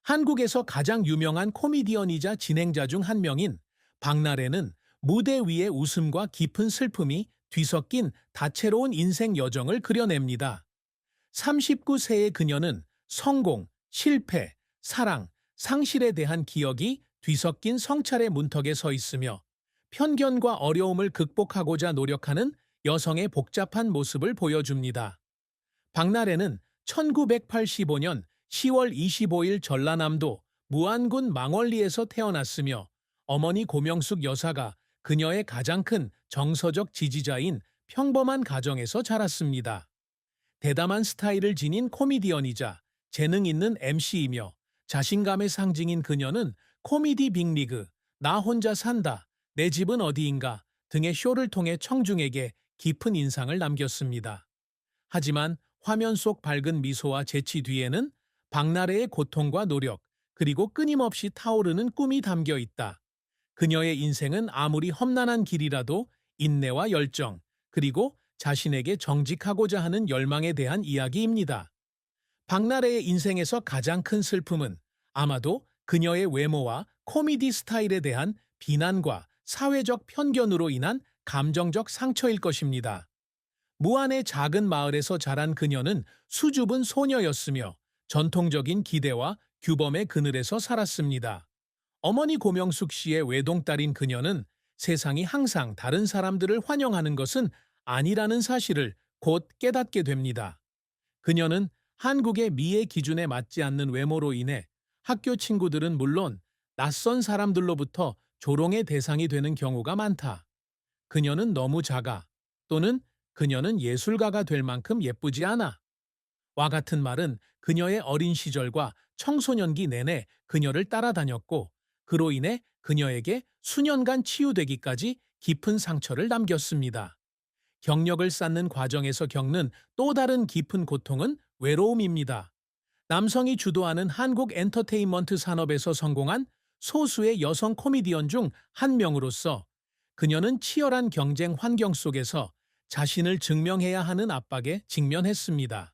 한국에서 가장 유명한 코미디언이자 진행자 중 한 명인 박나래는 무대 위의 웃음과 깊은 슬픔이 뒤섞인 다채로운 인생 여정을 그려냅니다. 39세의 그녀는 성공, 실패, 사랑, 상실에 대한 기억이 뒤섞인 성찰의 문턱에 서 있으며 편견과 어려움을 극복하고자 노력하는 여성의 복잡한 모습을 보여줍니다. 박나래는 1985년 10월 25일 전라남도 무안군 망원리에서 태어났으며 어머니 고명숙 여사가 그녀의 가장 큰 정서적 지지자인 평범한 가정에서 자랐습니다. 대담한 스타일을 지닌 코미디언이자 재능 있는 MC이며 자신감의 상징인 그녀는 코미디 빅리그, 나 혼자 산다, 내 집은 어디인가 등의 쇼를 통해 청중에게 깊은 인상을 남겼습니다. 하지만 화면 속 밝은 미소와 재치 뒤에는 박나래의 고통과 노력, 그리고 끊임없이 타오르는 꿈이 담겨 있다. 그녀의 인생은 아무리 험난한 길이라도 인내와 열정, 그리고 자신에게 정직하고자 하는 열망에 대한 이야기입니다. 박나래의 인생에서 가장 큰 슬픔은 아마도 그녀의 외모와 코미디 스타일에 대한 비난과 사회적 편견으로 인한 감정적 상처일 것입니다. 무안의 작은 마을에서 자란 그녀는 수줍은 소녀였으며 전통적인 기대와 규범의 그늘에서 살았습니다. 어머니 고명숙 씨의 외동딸인 그녀는 세상이 항상 다른 사람들을 환영하는 것은 아니라는 사실을 곧 깨닫게 됩니다. 그녀는 한국의 미의 기준에 맞지 않는 외모로 인해 학교 친구들은 물론 낯선 사람들로부터 조롱의 대상이 되는 경우가 많다. 그녀는 너무 작아, 또는 그녀는 예술가가 될 만큼 예쁘지 않아. 와 같은 말은 그녀의 어린 시절과 청소년기 내내 그녀를 따라다녔고, 그로 인해 그녀에게 수년간 치유되기까지 깊은 상처를 남겼습니다. 경력을 쌓는 과정에서 겪는 또 다른 깊은 고통은 외로움입니다. 남성이 주도하는 한국 엔터테인먼트 산업에서 성공한 소수의 여성 코미디언 중 한 명으로서 그녀는 치열한 경쟁 환경 속에서 자신을 증명해야 하는 압박에 직면했습니다.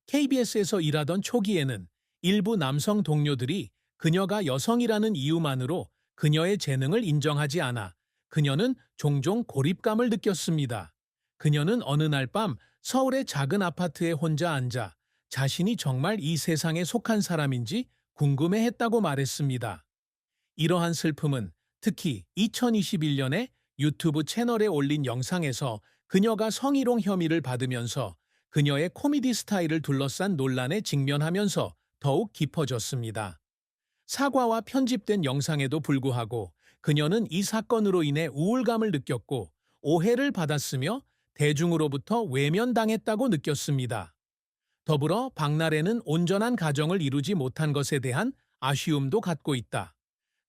KBS에서 일하던 초기에는 일부 남성 동료들이 그녀가 여성이라는 이유만으로 그녀의 재능을 인정하지 않아 그녀는 종종 고립감을 느꼈습니다. 그녀는 어느 날 밤 서울의 작은 아파트에 혼자 앉아 자신이 정말 이 세상에 속한 사람인지 궁금해했다고 말했습니다. 이러한 슬픔은 특히 2021년에 유튜브 채널에 올린 영상에서 그녀가 성희롱 혐의를 받으면서 그녀의 코미디 스타일을 둘러싼 논란에 직면하면서 더욱 깊어졌습니다. 사과와 편집된 영상에도 불구하고 그녀는 이 사건으로 인해 우울감을 느꼈고 오해를 받았으며 대중으로부터 외면당했다고 느꼈습니다. 더불어 박나래는 온전한 가정을 이루지 못한 것에 대한 아쉬움도 갖고 있다.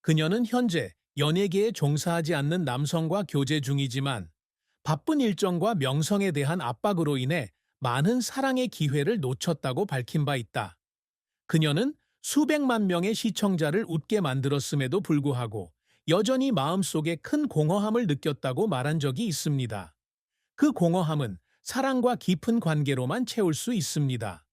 그녀는 현재 연예계에 종사하지 않는 남성과 교제 중이지만 바쁜 일정과 명성에 대한 압박으로 인해 많은 사랑의 기회를 놓쳤다고 밝힌 바 있다. 그녀는 수백만 명의 시청자를 웃게 만들었음에도 불구하고 여전히 마음속에 큰 공허함을 느꼈다고 말한 적이 있습니다. 그 공허함은 사랑과 깊은 관계로만 채울 수 있습니다.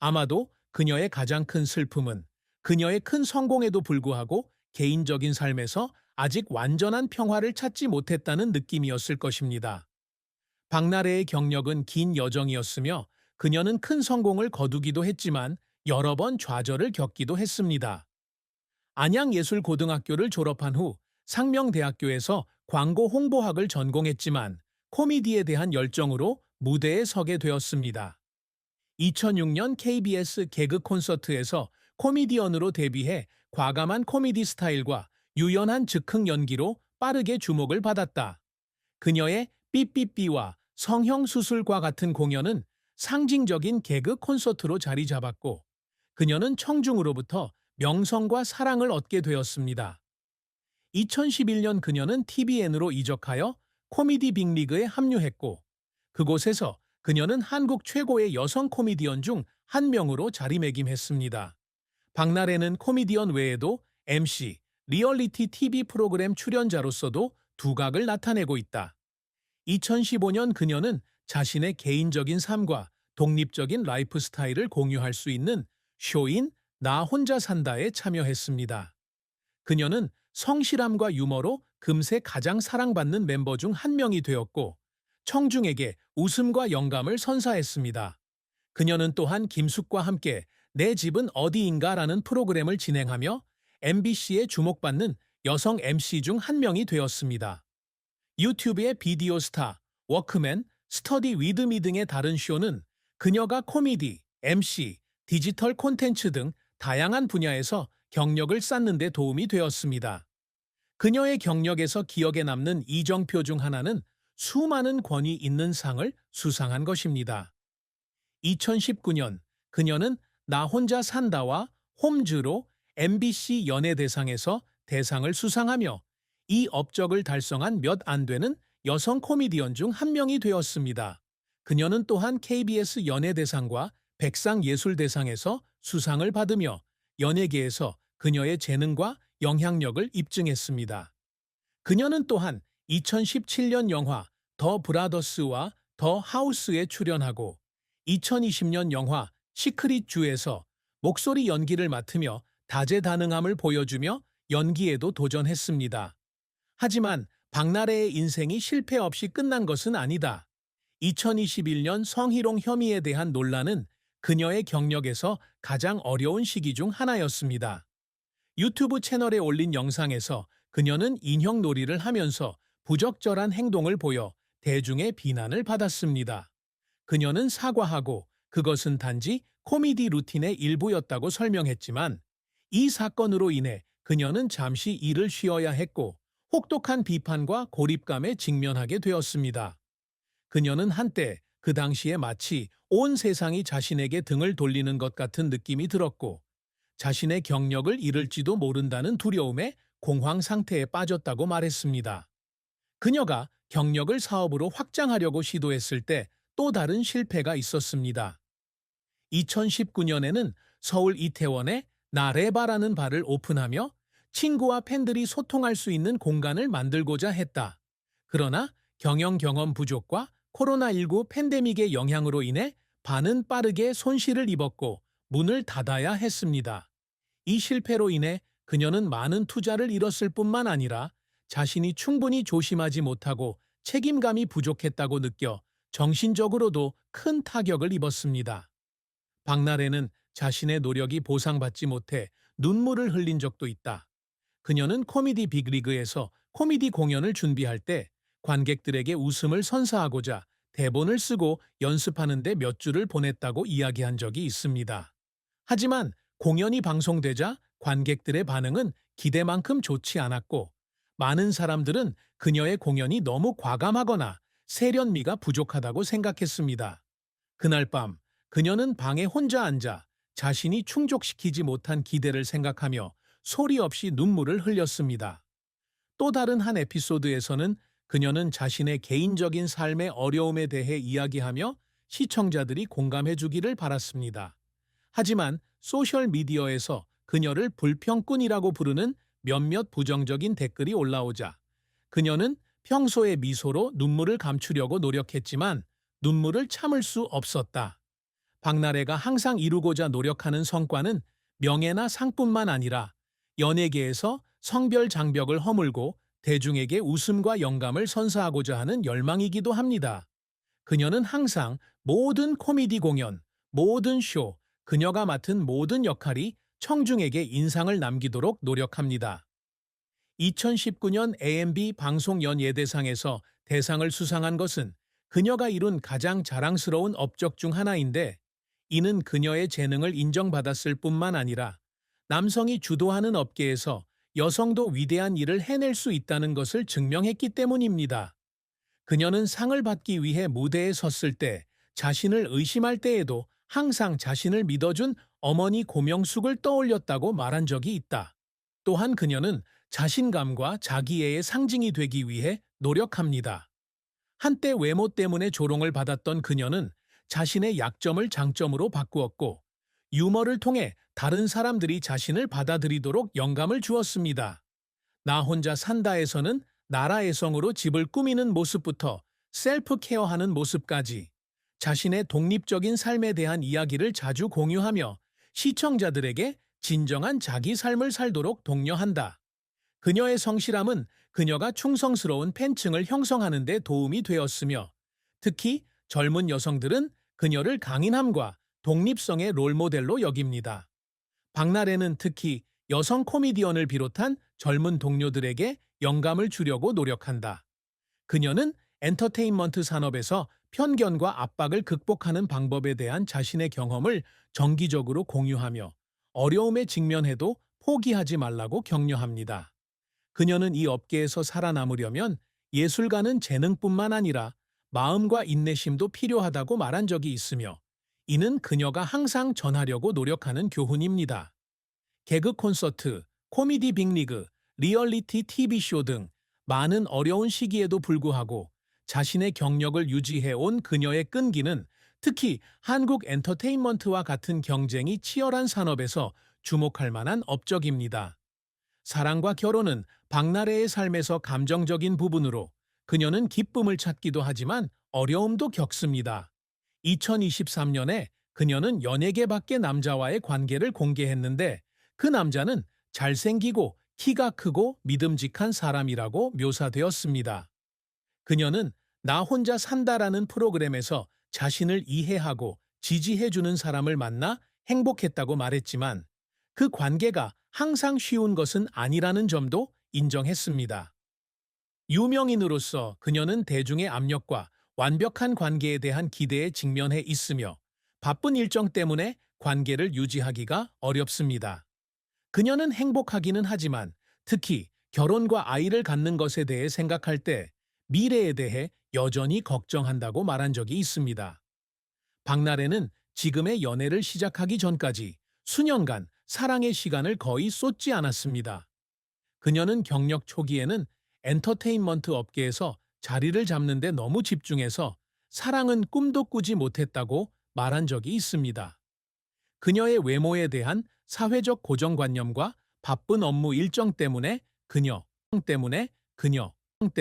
아마도 그녀의 가장 큰 슬픔은 그녀의 큰 성공에도 불구하고 개인적인 삶에서 아직 완전한 평화를 찾지 못했다는 느낌이었을 것입니다. 박나래의 경력은 긴 여정이었으며 그녀는 큰 성공을 거두기도 했지만 여러 번 좌절을 겪기도 했습니다. 안양예술고등학교를 졸업한 후 상명대학교에서 광고 홍보학을 전공했지만 코미디에 대한 열정으로 무대에 서게 되었습니다. 2006년 KBS 개그 콘서트에서 코미디언으로 데뷔해 과감한 코미디 스타일과 유연한 즉흥 연기로 빠르게 주목을 받았다. 그녀의 삐삐삐와 성형수술과 같은 공연은 상징적인 개그 콘서트로 자리 잡았고 그녀는 청중으로부터 명성과 사랑을 얻게 되었습니다. 2011년 그녀는 TVN으로 이적하여 코미디 빅리그에 합류했고 그곳에서 그녀는 한국 최고의 여성 코미디언 중 한 명으로 자리매김했습니다. 박나래는 코미디언 외에도 MC, 리얼리티 TV 프로그램 출연자로서도 두각을 나타내고 있다. 2015년 그녀는 자신의 개인적인 삶과 독립적인 라이프 스타일을 공유할 수 있는 쇼인 나 혼자 산다에 참여했습니다. 그녀는 성실함과 유머로 금세 가장 사랑받는 멤버 중 한 명이 되었고 청중에게 웃음과 영감을 선사했습니다. 그녀는 또한 김숙과 함께 내 집은 어디인가라는 프로그램을 진행하며 MBC에 주목받는 여성 MC 중 한 명이 되었습니다. 유튜브의 비디오 스타, 워크맨, 스터디 위드미 등의 다른 쇼는 그녀가 코미디, MC, 디지털 콘텐츠 등 다양한 분야에서 경력을 쌓는 데 도움이 되었습니다. 그녀의 경력에서 기억에 남는 이정표 중 하나는 수많은 권위 있는 상을 수상한 것입니다. 2019년 그녀는 나 혼자 산다와 홈즈로 MBC 연예대상에서 대상을 수상하며 이 업적을 달성한 몇 안 되는 여성 코미디언 중 한 명이 되었습니다. 그녀는 또한 KBS 연예대상과 백상예술대상에서 수상을 받으며 연예계에서 그녀의 재능과 영향력을 입증했습니다. 그녀는 또한 2017년 영화 더 브라더스와 더 하우스에 출연하고 2020년 영화 시크릿 주에서 목소리 연기를 맡으며 다재다능함을 보여주며 연기에도 도전했습니다. 하지만 박나래의 인생이 실패 없이 끝난 것은 아니다. 2021년 성희롱 혐의에 대한 논란은 그녀의 경력에서 가장 어려운 시기 중 하나였습니다. 유튜브 채널에 올린 영상에서 그녀는 인형놀이를 하면서 부적절한 행동을 보여 대중의 비난을 받았습니다. 그녀는 사과하고 그것은 단지 코미디 루틴의 일부였다고 설명했지만 이 사건으로 인해 그녀는 잠시 일을 쉬어야 했고 혹독한 비판과 고립감에 직면하게 되었습니다. 그녀는 한때 그 당시에 마치 온 세상이 자신에게 등을 돌리는 것 같은 느낌이 들었고 자신의 경력을 잃을지도 모른다는 두려움에 공황 상태에 빠졌다고 말했습니다. 그녀가 경력을 사업으로 확장하려고 시도했을 때 또 다른 실패가 있었습니다. 2019년에는 서울 이태원에 나레바라는 바를 오픈하며 친구와 팬들이 소통할 수 있는 공간을 만들고자 했다. 그러나 경영 경험 부족과 코로나19 팬데믹의 영향으로 인해 반은 빠르게 손실을 입었고 문을 닫아야 했습니다. 이 실패로 인해 그녀는 많은 투자를 잃었을 뿐만 아니라 자신이 충분히 조심하지 못하고 책임감이 부족했다고 느껴 정신적으로도 큰 타격을 입었습니다. 박나래는 자신의 노력이 보상받지 못해 눈물을 흘린 적도 있다. 그녀는 코미디 빅리그에서 코미디 공연을 준비할 때 관객들에게 웃음을 선사하고자 대본을 쓰고 연습하는데 몇 주를 보냈다고 이야기한 적이 있습니다. 하지만 공연이 방송되자 관객들의 반응은 기대만큼 좋지 않았고 많은 사람들은 그녀의 공연이 너무 과감하거나 세련미가 부족하다고 생각했습니다. 그날 밤 그녀는 방에 혼자 앉아 자신이 충족시키지 못한 기대를 생각하며 소리 없이 눈물을 흘렸습니다. 또 다른 한 에피소드에서는 그녀는 자신의 개인적인 삶의 어려움에 대해 이야기하며 시청자들이 공감해 주기를 바랐습니다. 하지만 소셜미디어에서 그녀를 불평꾼이라고 부르는 몇몇 부정적인 댓글이 올라오자 그녀는 평소의 미소로 눈물을 감추려고 노력했지만 눈물을 참을 수 없었다. 박나래가 항상 이루고자 노력하는 성과는 명예나 상뿐만 아니라 연예계에서 성별 장벽을 허물고 대중에게 웃음과 영감을 선사하고자 하는 열망이기도 합니다. 그녀는 항상 모든 코미디 공연, 모든 쇼, 그녀가 맡은 모든 역할이 청중에게 인상을 남기도록 노력합니다. 2019년 AMB 방송연예대상에서 대상을 수상한 것은 그녀가 이룬 가장 자랑스러운 업적 중 하나인데 이는 그녀의 재능을 인정받았을 뿐만 아니라 남성이 주도하는 업계에서 여성도 위대한 일을 해낼 수 있다는 것을 증명했기 때문입니다. 그녀는 상을 받기 위해 무대에 섰을 때 자신을 의심할 때에도 항상 자신을 믿어준 어머니 고명숙을 떠올렸다고 말한 적이 있다. 또한 그녀는 자신감과 자기애의 상징이 되기 위해 노력합니다. 한때 외모 때문에 조롱을 받았던 그녀는 자신의 약점을 장점으로 바꾸었고 유머를 통해 다른 사람들이 자신을 받아들이도록 영감을 주었습니다. 나 혼자 산다에서는 나라애성으로 집을 꾸미는 모습부터 셀프 케어하는 모습까지 자신의 독립적인 삶에 대한 이야기를 자주 공유하며 시청자들에게 진정한 자기 삶을 살도록 독려한다. 그녀의 성실함은 그녀가 충성스러운 팬층을 형성하는 데 도움이 되었으며, 특히 젊은 여성들은 그녀를 강인함과 독립성의 롤모델로 여깁니다. 박나래는 특히 여성 코미디언을 비롯한 젊은 동료들에게 영감을 주려고 노력한다. 그녀는 엔터테인먼트 산업에서 편견과 압박을 극복하는 방법에 대한 자신의 경험을 정기적으로 공유하며, 어려움에 직면해도 포기하지 말라고 격려합니다. 그녀는 이 업계에서 살아남으려면 예술가는 재능뿐만 아니라 마음과 인내심도 필요하다고 말한 적이 있으며, 이는 그녀가 항상 전하려고 노력하는 교훈입니다. 개그 콘서트, 코미디 빅리그, 리얼리티 TV쇼 등 많은 어려운 시기에도 불구하고 자신의 경력을 유지해온 그녀의 끈기는 특히 한국 엔터테인먼트와 같은 경쟁이 치열한 산업에서 주목할 만한 업적입니다. 사랑과 결혼은 박나래의 삶에서 감정적인 부분으로 그녀는 기쁨을 찾기도 하지만 어려움도 겪습니다. 2023년에 그녀는 연예계 밖의 남자와의 관계를 공개했는데, 그 남자는 잘생기고 키가 크고 믿음직한 사람이라고 묘사되었습니다. 그녀는 나 혼자 산다라는 프로그램에서 자신을 이해하고 지지해주는 사람을 만나 행복했다고 말했지만, 그 관계가 항상 쉬운 것은 아니라는 점도 인정했습니다. 유명인으로서 그녀는 대중의 압력과 완벽한 관계에 대한 기대에 직면해 있으며, 바쁜 일정 때문에 관계를 유지하기가 어렵습니다. 그녀는 행복하기는 하지만 특히 결혼과 아이를 갖는 것에 대해 생각할 때 미래에 대해 여전히 걱정한다고 말한 적이 있습니다. 박나래는 지금의 연애를 시작하기 전까지 수년간 사랑의 시간을 거의 쏟지 않았습니다. 그녀는 경력 초기에는 엔터테인먼트 업계에서 자리를 잡는 데 너무 집중해서 사랑은 꿈도 꾸지 못했다고 말한 적이 있습니다. 그녀의 외모에 대한 사회적 고정관념과 바쁜 업무 일정 때문에 그녀